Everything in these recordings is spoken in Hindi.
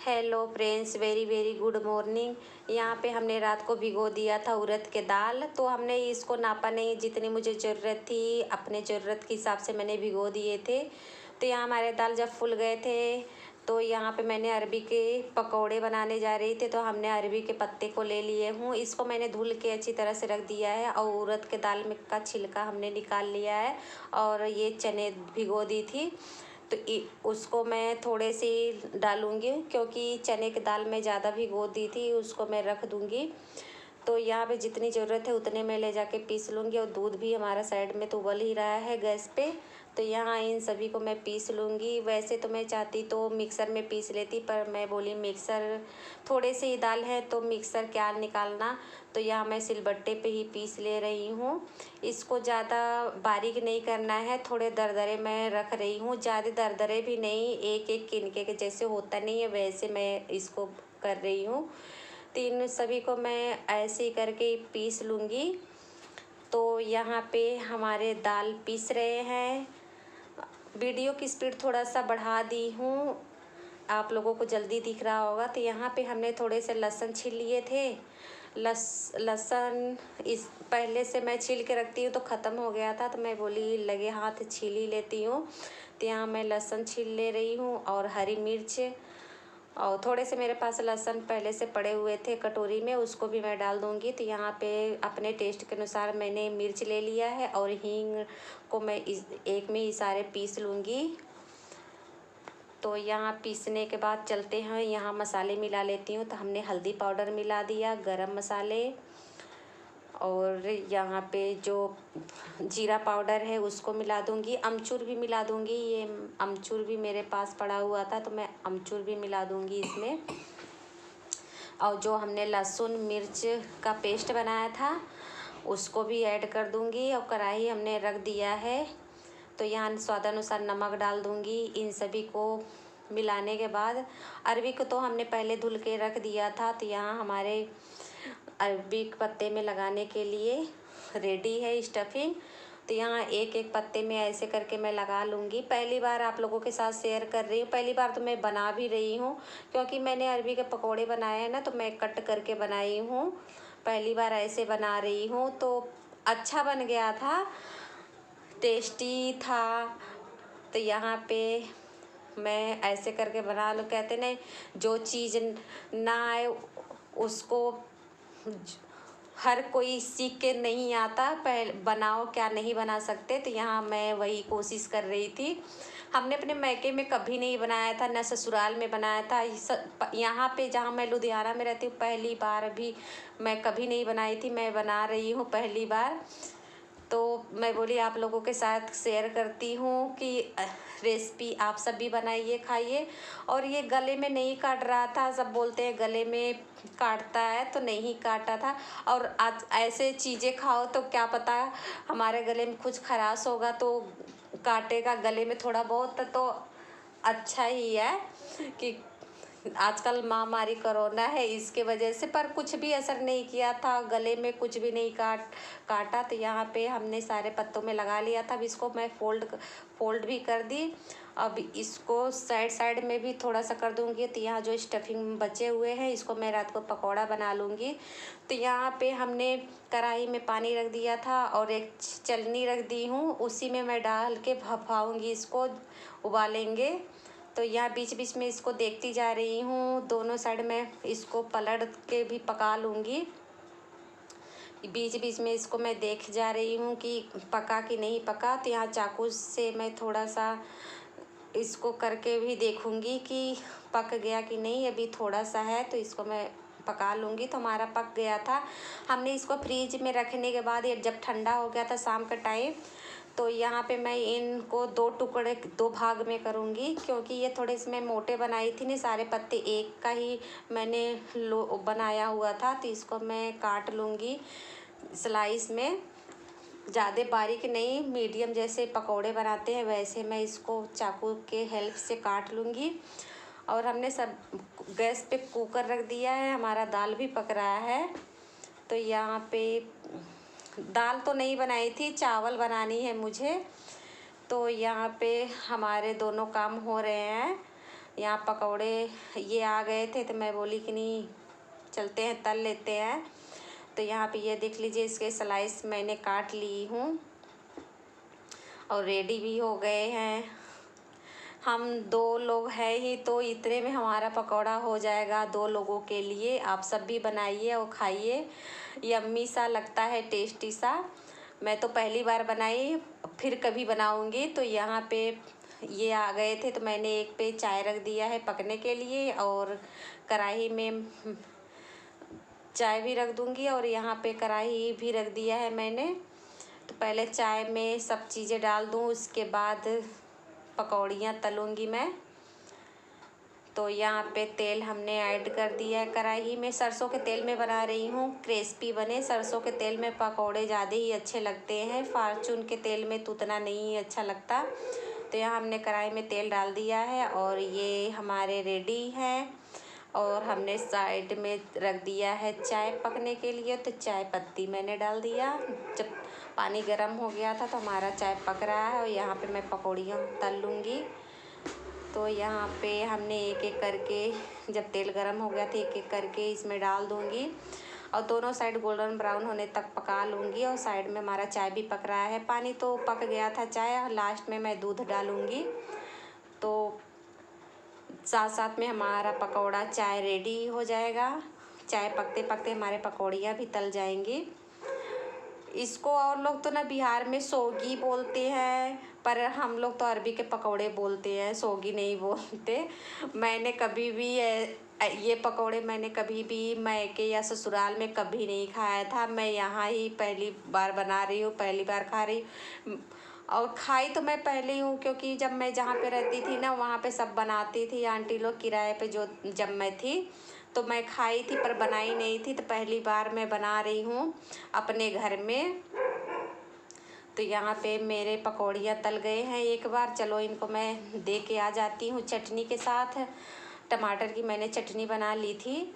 Hello friends, very very good morning. यहाँ पे हमने रात को भिगो दिया था उड़द के दाल। तो हमने इसको नापा नहीं, जितनी मुझे ज़रूरत थी अपने ज़रूरत के हिसाब से मैंने भिगो दिए थे। तो यहाँ हमारे दाल जब फूल गए थे तो यहाँ पे मैंने अरबी के पकौड़े बनाने जा रही थी। तो हमने अरबी के पत्ते को ले लिए हूँ, इसको मैंने धुल के अच्छी तरह से रख दिया है और उड़द के दाल में का छिलका हमने निकाल लिया है। और ये चने भिगो दी थी तो उसको मैं थोड़े से डालूँगी, क्योंकि चने की दाल में ज़्यादा भिगो दी थी, उसको मैं रख दूँगी। तो यहाँ पे जितनी ज़रूरत है उतने मैं ले जाके पीस लूँगी। और दूध भी हमारा साइड में तो उबल ही रहा है गैस पे। तो यहाँ इन सभी को मैं पीस लूँगी। वैसे तो मैं चाहती तो मिक्सर में पीस लेती, पर मैं बोली मिक्सर थोड़े से ही दाल है तो मिक्सर क्या निकालना। तो यहाँ मैं सिलबट्टे पे ही पीस ले रही हूँ। इसको ज़्यादा बारीक नहीं करना है, थोड़े दरदरे मैं रख रही हूँ, ज़्यादा दरदरे भी नहीं, एक एक किनके के जैसे होता नहीं है वैसे मैं इसको कर रही हूँ। तीन सभी को मैं ऐसे ही करके पीस लूँगी। तो यहाँ पे हमारे दाल पीस रहे हैं। वीडियो की स्पीड थोड़ा सा बढ़ा दी हूँ, आप लोगों को जल्दी दिख रहा होगा। तो यहाँ पे हमने थोड़े से लहसुन छील लिए थे। लहसुन इस पहले से मैं छील के रखती हूँ तो ख़त्म हो गया था, तो मैं बोली लगे हाथ छील ही लेती हूँ। तो यहाँ मैं लहसुन छील ले रही हूँ और हरी मिर्च, और थोड़े से मेरे पास लहसुन पहले से पड़े हुए थे कटोरी में, उसको भी मैं डाल दूँगी। तो यहाँ पे अपने टेस्ट के अनुसार मैंने मिर्च ले लिया है और हींग को मैं इस एक में ही सारे पीस लूँगी। तो यहाँ पीसने के बाद चलते हैं, यहाँ मसाले मिला लेती हूँ। तो हमने हल्दी पाउडर मिला दिया, गरम मसाले, और यहाँ पे जो जीरा पाउडर है उसको मिला दूँगी। अमचूर भी मिला दूँगी, ये अमचूर भी मेरे पास पड़ा हुआ था तो मैं अमचूर भी मिला दूँगी इसमें। और जो हमने लहसुन मिर्च का पेस्ट बनाया था उसको भी ऐड कर दूँगी। और कढ़ाई हमने रख दिया है, तो यहाँ स्वादानुसार नमक डाल दूँगी। इन सभी को मिलाने के बाद अरबी को तो हमने पहले धुल के रख दिया था। तो यहाँ हमारे अरबी के पत्ते में लगाने के लिए रेडी है स्टफिंग। तो यहाँ एक एक पत्ते में ऐसे करके मैं लगा लूँगी। पहली बार आप लोगों के साथ शेयर कर रही हूँ, पहली बार तो मैं बना भी रही हूँ, क्योंकि मैंने अरबी के पकोड़े बनाए हैं ना, तो मैं कट करके बनाई हूँ। पहली बार ऐसे बना रही हूँ तो अच्छा बन गया था, टेस्टी था। तो यहाँ पे मैं ऐसे करके बना लूँ। कहते नहीं, जो चीज़ ना आए उसको हर कोई सीख के नहीं आता, पहले बनाओ क्या नहीं बना सकते। तो यहाँ मैं वही कोशिश कर रही थी। हमने अपने मायके में कभी नहीं बनाया था, न ससुराल में बनाया था। यहाँ पे जहाँ मैं लुधियाना में रहती हूँ पहली बार भी मैं कभी नहीं बनाई थी, मैं बना रही हूँ पहली बार। तो मैं बोली आप लोगों के साथ शेयर करती हूँ कि रेसिपी आप सब भी बनाइए, खाइए। और ये गले में नहीं काट रहा था, सब बोलते हैं गले में काटता है, तो नहीं काटा था। और आज ऐसे चीज़ें खाओ तो क्या पता हमारे गले में कुछ खराश होगा तो काटेगा गले में थोड़ा बहुत, तो अच्छा ही है कि आजकल महामारी कोरोना है इसके वजह से, पर कुछ भी असर नहीं किया था, गले में कुछ भी नहीं काटा। तो यहाँ पे हमने सारे पत्तों में लगा लिया था। अब इसको मैं फोल्ड भी कर दी। अब इसको साइड साइड में भी थोड़ा सा कर दूँगी। तो यहाँ जो स्टफिंग बचे हुए हैं इसको मैं रात को पकौड़ा बना लूँगी। तो यहाँ पे हमने कढ़ाई में पानी रख दिया था और एक चलनी रख दी हूँ, उसी में मैं डाल के भपाऊँगी, इसको उबालेंगे। तो यहाँ बीच बीच में इसको देखती जा रही हूँ, दोनों साइड में इसको पलट के भी पका लूँगी। बीच बीच में इसको मैं देख जा रही हूँ कि पका कि नहीं पका। तो यहाँ चाकू से मैं थोड़ा सा इसको करके भी देखूँगी कि पक गया कि नहीं। अभी थोड़ा सा है तो इसको मैं पका लूँगी। तो हमारा पक गया था। हमने इसको फ्रीज में रखने के बाद ये जब ठंडा हो गया था शाम का टाइम, तो यहाँ पे मैं इनको दो भाग में करूँगी, क्योंकि ये थोड़े से मैं मोटे बनाई थी ना, सारे पत्ते एक का ही मैंने बनाया हुआ था। तो इसको मैं काट लूँगी स्लाइस में, ज़्यादा बारीक नहीं, मीडियम जैसे पकोड़े बनाते हैं वैसे मैं इसको चाकू के हेल्प से काट लूँगी। और हमने सब गैस पे कुकर रख दिया है, हमारा दाल भी पक रहा है। तो यहाँ पे दाल तो नहीं बनाई थी, चावल बनानी है मुझे। तो यहाँ पे हमारे दोनों काम हो रहे हैं। यहाँ पकौड़े ये आ गए थे तो मैं बोली कि नहीं चलते हैं तल लेते हैं। तो यहाँ पे ये देख लीजिए, इसके स्लाइस मैंने काट ली हूँ और रेडी भी हो गए हैं। हम 2 लोग हैं ही तो इतने में हमारा पकौड़ा हो जाएगा 2 लोगों के लिए। आप सब भी बनाइए और खाइए, यम्मी सा लगता है, टेस्टी सा। मैं तो पहली बार बनाई, फिर कभी बनाऊंगी। तो यहाँ पे ये आ गए थे तो मैंने एक पे चाय रख दिया है पकने के लिए और कढ़ाई में चाय भी रख दूंगी और यहाँ पे कढ़ाई भी रख दिया है मैंने। तो पहले चाय में सब चीज़ें डाल दूँ, उसके बाद पकौड़ियाँ तलूँगी मैं। तो यहाँ पे तेल हमने ऐड कर दिया है कढ़ाई में। सरसों के तेल में बना रही हूँ, क्रिस्पी बने। सरसों के तेल में पकौड़े ज़्यादा ही अच्छे लगते हैं, फॉर्चून के तेल में तो उतना नहीं अच्छा लगता। तो यहाँ हमने कढ़ाई में तेल डाल दिया है और ये हमारे रेडी हैं। और हमने साइड में रख दिया है चाय पकने के लिए। तो चाय पत्ती मैंने डाल दिया। जब पानी गर्म हो गया था तो हमारा चाय पक रहा है और यहाँ पे मैं पकौड़ियाँ तल लूँगी। तो यहाँ पे हमने एक एक करके, जब तेल गर्म हो गया था, एक एक करके इसमें डाल दूँगी और दोनों साइड गोल्डन ब्राउन होने तक पका लूँगी। और साइड में हमारा चाय भी पक रहा है, पानी तो पक गया था चाय। लास्ट में मैं दूध डालूँगी। तो साथ साथ में हमारा पकौड़ा चाय रेडी हो जाएगा। चाय पकते पकते हमारे पकौड़ियाँ भी तल जाएंगी। इसको और लोग तो ना बिहार में सोगी बोलते हैं, पर हम लोग तो अरबी के पकौड़े बोलते हैं, सोगी नहीं बोलते। मैंने कभी भी ये पकौड़े मैंने कभी भी मायके या ससुराल में कभी नहीं खाया था। मैं यहाँ ही पहली बार बना रही हूँ, पहली बार खा रही हूँ। और खाई तो मैं पहले ही हूँ, क्योंकि जब मैं जहाँ पे रहती थी ना वहाँ पे सब बनाती थी आंटी लोग किराए पे, जो जब मैं थी तो मैं खाई थी पर बनाई नहीं थी। तो पहली बार मैं बना रही हूँ अपने घर में। तो यहाँ पे मेरे पकौड़ियाँ तल गए हैं एक बार। चलो इनको मैं दे के आ जाती हूँ चटनी के साथ। टमाटर की मैंने चटनी बना ली थी,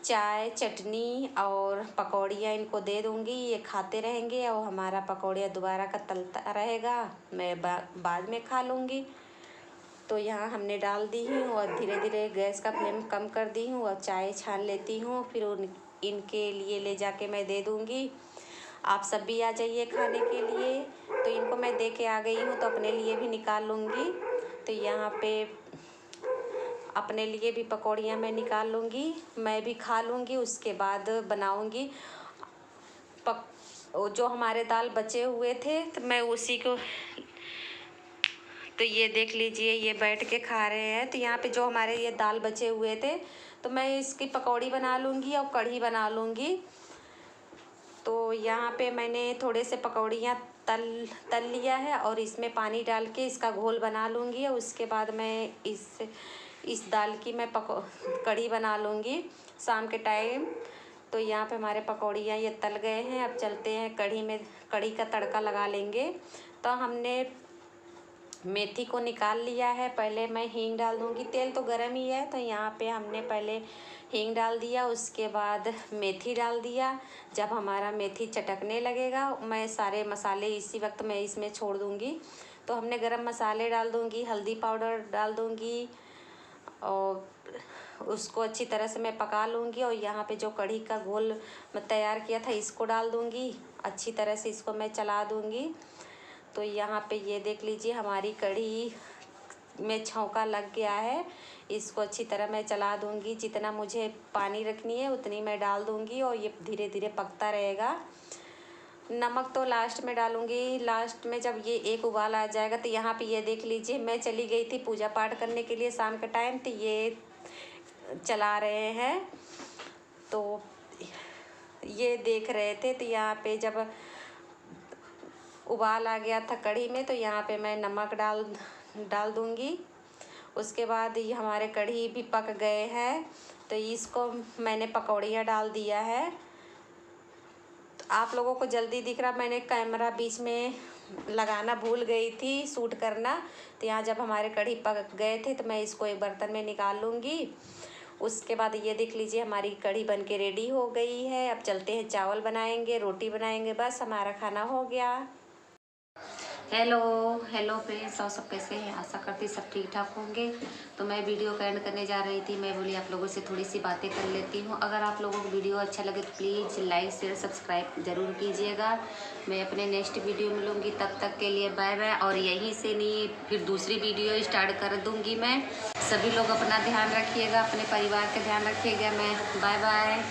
चाय चटनी और पकौड़ियाँ इनको दे दूँगी, ये खाते रहेंगे और हमारा पकौड़ियाँ दोबारा का तलता रहेगा, मैं बाद में खा लूँगी। तो यहाँ हमने डाल दी हूँ और धीरे धीरे गैस का फ्लेम कम कर दी हूँ और चाय छान लेती हूँ, फिर इनके लिए ले जाके मैं दे दूँगी। आप सब भी आ जाइए खाने के लिए। तो इनको मैं दे के आ गई हूँ तो अपने लिए भी निकाल लूँगी। तो यहाँ पे अपने लिए भी पकौड़ियाँ मैं निकाल लूँगी, मैं भी खा लूँगी, उसके बाद बनाऊँगी। जो हमारे दाल बचे हुए थे तो मैं उसी को, तो ये देख लीजिए ये बैठ के खा रहे हैं। तो यहाँ पे जो हमारे ये दाल बचे हुए थे तो मैं इसकी पकौड़ी बना लूँगी और कढ़ी बना लूँगी। तो यहाँ पे मैंने थोड़े से पकौड़ियाँ तल लिया है और इसमें पानी डाल के इसका घोल बना लूँगी और उसके बाद मैं इस दाल की मैं कढ़ी बना लूँगी शाम के टाइम। तो यहाँ पे हमारे पकौड़ियाँ ये तल गए हैं। अब चलते हैं कढ़ी का तड़का लगा लेंगे। तो हमने मेथी को निकाल लिया है, पहले मैं हींग डाल दूँगी। तेल तो गर्म ही है तो यहाँ पे हमने पहले हींग डाल दिया, उसके बाद मेथी डाल दिया। जब हमारा मेथी चटकने लगेगा मैं सारे मसाले इसी वक्त मैं इसमें छोड़ दूँगी। तो हमने गरम मसाले डाल दूँगी, हल्दी पाउडर डाल दूँगी और उसको अच्छी तरह से मैं पका लूँगी। और यहाँ पे जो कढ़ी का घोल मैं तैयार किया था इसको डाल दूँगी, अच्छी तरह से इसको मैं चला दूँगी। तो यहाँ पे ये देख लीजिए हमारी कढ़ी में छौंका लग गया है, इसको अच्छी तरह मैं चला दूँगी। जितना मुझे पानी रखनी है उतनी मैं डाल दूँगी और ये धीरे धीरे पकता रहेगा। नमक तो लास्ट में डालूँगी, लास्ट में जब ये एक उबाल आ जाएगा। तो यहाँ पे ये देख लीजिए मैं चली गई थी पूजा पाठ करने के लिए शाम के टाइम, तो ये चला रहे हैं तो ये देख रहे थे। तो यहाँ पे जब उबाल आ गया था कढ़ी में तो यहाँ पे मैं नमक डाल दूँगी। उसके बाद ये हमारे कढ़ी भी पक गए हैं तो इसको मैंने पकौड़ियाँ डाल दिया है। तो आप लोगों को जल्दी दिख रहा, मैंने कैमरा बीच में लगाना भूल गई थी शूट करना। तो यहाँ जब हमारे कढ़ी पक गए थे तो मैं इसको एक बर्तन में निकाल लूँगी। उसके बाद ये देख लीजिए हमारी कढ़ी बनके रेडी हो गई है। अब चलते हैं चावल बनाएंगे, रोटी बनाएंगे, बस हमारा खाना हो गया। हेलो हेलो फ्रेंड्स, और सब कैसे हैं? आशा करती सब ठीक ठाक होंगे। तो मैं वीडियो का एंड करने जा रही थी। मैं बोली आप लोगों से थोड़ी सी बातें कर लेती हूँ। अगर आप लोगों को वीडियो अच्छा लगे तो प्लीज़ लाइक शेयर सब्सक्राइब ज़रूर कीजिएगा। मैं अपने नेक्स्ट वीडियो मिलूँगी, तब तक के लिए बाय बाय। और यहीं से नहीं, फिर दूसरी वीडियो स्टार्ट कर दूँगी मैं। सभी लोग अपना ध्यान रखिएगा, अपने परिवार का ध्यान रखिएगा। मैं बाय बाय।